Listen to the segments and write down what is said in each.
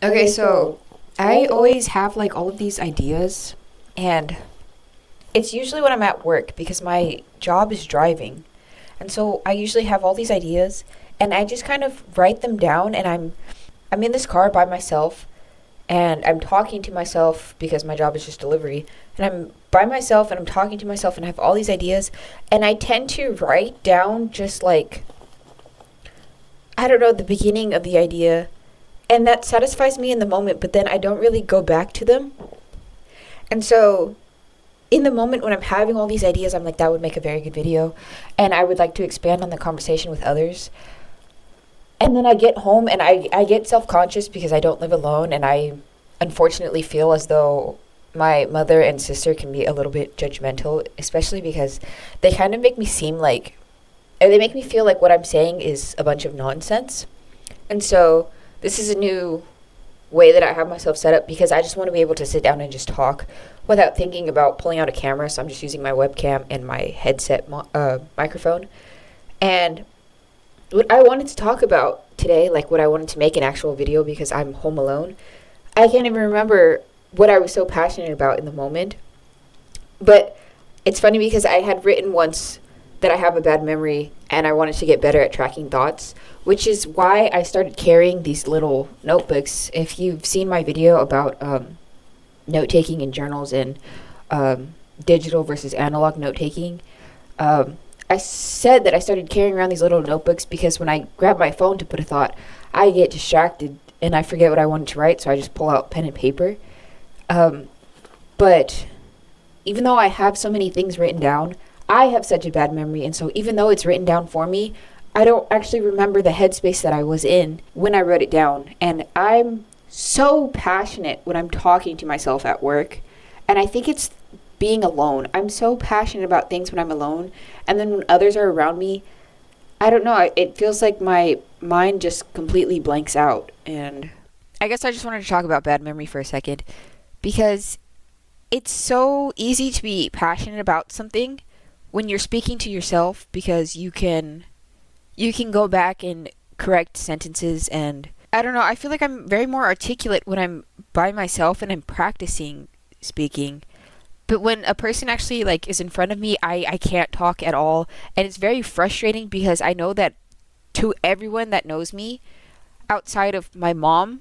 Okay, so I always have like all of these ideas, and it's usually when I'm at work because my job is driving. And so I usually have all these ideas and I just kind of write them down and I'm in this car by myself and I'm talking to myself because my job is just delivery. And I'm by myself and I'm talking to myself and I have all these ideas and I tend to write down just like I don't know the beginning of the idea and that satisfies me in the moment, but then I don't really go back to them. And so in the moment when I'm having all these ideas, I'm like, that would make a very good video. And I would like to expand on the conversation with others. And then I get home and I get self conscious because I don't live alone. And I unfortunately feel as though my mother and sister can be a little bit judgmental, especially because they kind of make me seem like, or they make me feel like what I'm saying is a bunch of nonsense. And so this is a new way that I have myself set up because I just want to be able to sit down and just talk without thinking about pulling out a camera. So I'm just using my webcam and my headset microphone. And what I wanted to talk about today, like what I wanted to make an actual video because I'm home alone, I can't even remember what I was so passionate about in the moment. But it's funny because I had written once that I have a bad memory and I wanted to get better at tracking thoughts, which is why I started carrying these little notebooks. If you've seen my video about note taking in journals and digital versus analog note taking, I said that I started carrying around these little notebooks because when I grab my phone to put a thought, I get distracted and I forget what I wanted to write, so I just pull out pen and paper. Um, but even though I have so many things written down, I have such a bad memory, and so even though it's written down for me, I don't actually remember the headspace that I was in when I wrote it down. And I'm so passionate when I'm talking to myself at work, and I think it's being alone. I'm so passionate about things when I'm alone, and then when others are around me, I don't know, it feels like my mind just completely blanks out. And I guess I just wanted to talk about bad memory for a second because it's so easy to be passionate about something when you're speaking to yourself because you can go back and correct sentences. And I don't know, I feel like I'm very more articulate when I'm by myself and I'm practicing speaking. But when a person actually like is in front of me, I can't talk at all, and it's very frustrating because I know that to everyone that knows me outside of my mom,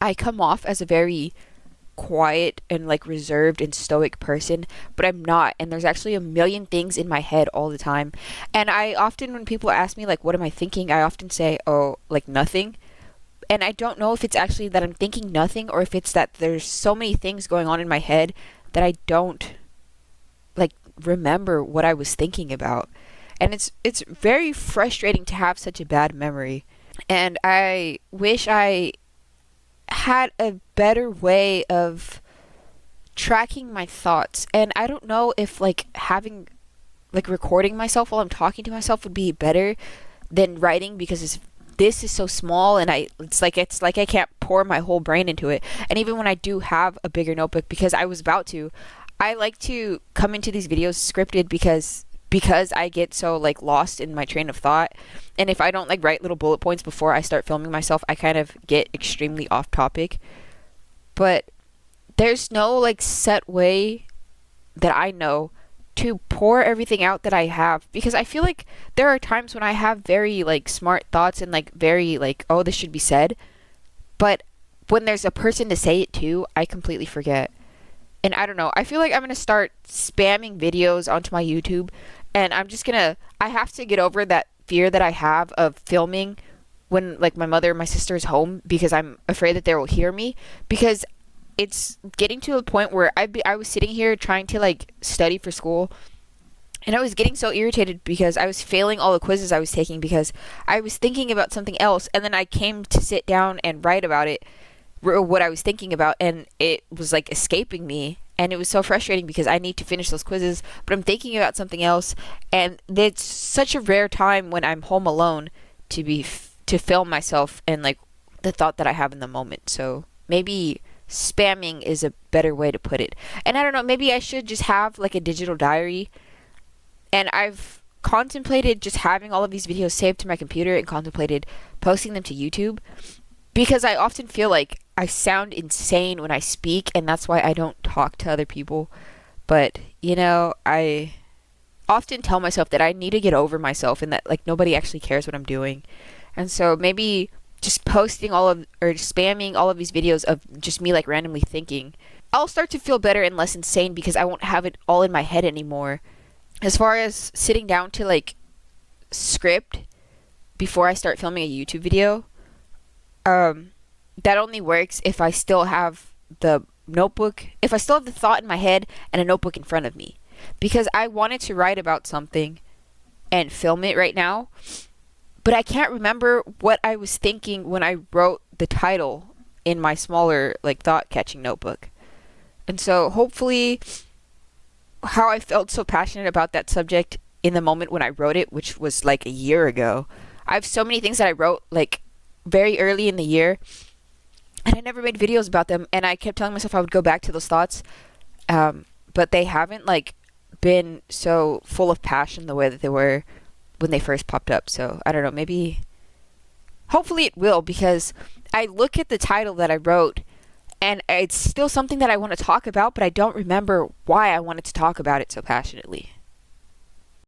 I come off as a very quiet and like reserved and stoic person, but I'm not. And there's actually a million things in my head all the time. And I often, when people ask me, like, what am I thinking? I often say, oh, like nothing. And I don't know if it's actually that I'm thinking nothing or if it's that there's so many things going on in my head that I don't like remember what I was thinking about. And it's very frustrating to have such a bad memory. And I wish I had a better way of tracking my thoughts. And I don't know if like having like recording myself while I'm talking to myself would be better than writing because this is so small and it's like I can't pour my whole brain into it. And even when I do have a bigger notebook because I was about to, I like to come into these videos scripted because I get so like lost in my train of thought. And if I don't like write little bullet points before I start filming myself, I kind of get extremely off topic. But there's no like set way that I know to pour everything out that I have because I feel like there are times when I have very like smart thoughts and like very like oh this should be said, but when there's a person to say it to, I completely forget. And I don't know, I feel like I'm going to start spamming videos onto my YouTube, and I have to get over that fear that I have of filming when like my mother or my sister is home because I'm afraid that they will hear me because it's getting to a point where I was sitting here trying to like study for school, and I was getting so irritated because I was failing all the quizzes I was taking because I was thinking about something else, and then I came to sit down and write about it, what I was thinking about, and it was like escaping me. And it was so frustrating because I need to finish those quizzes, but I'm thinking about something else. And it's such a rare time when I'm home alone to film myself and like the thought that I have in the moment. So maybe spamming is a better way to put it. And I don't know, maybe I should just have like a digital diary. And I've contemplated just having all of these videos saved to my computer and contemplated posting them to YouTube because I often feel like I sound insane when I speak, and that's why I don't talk to other people. But, I often tell myself that I need to get over myself and that, like, nobody actually cares what I'm doing. And so maybe just posting or spamming all of these videos of just me, like, randomly thinking, I'll start to feel better and less insane because I won't have it all in my head anymore. As far as sitting down to, like, script before I start filming a YouTube video, that only works if I still have the notebook, if I still have the thought in my head and a notebook in front of me. Because I wanted to write about something and film it right now, but I can't remember what I was thinking when I wrote the title in my smaller, like, thought-catching notebook. And so hopefully how I felt so passionate about that subject in the moment when I wrote it, which was like a year ago. I have so many things that I wrote like very early in the year, and I never made videos about them, and I kept telling myself I would go back to those thoughts, but they haven't like been so full of passion the way that they were when they first popped up. So I don't know, maybe hopefully it will, because I look at the title that I wrote and it's still something that I want to talk about, but I don't remember why I wanted to talk about it so passionately.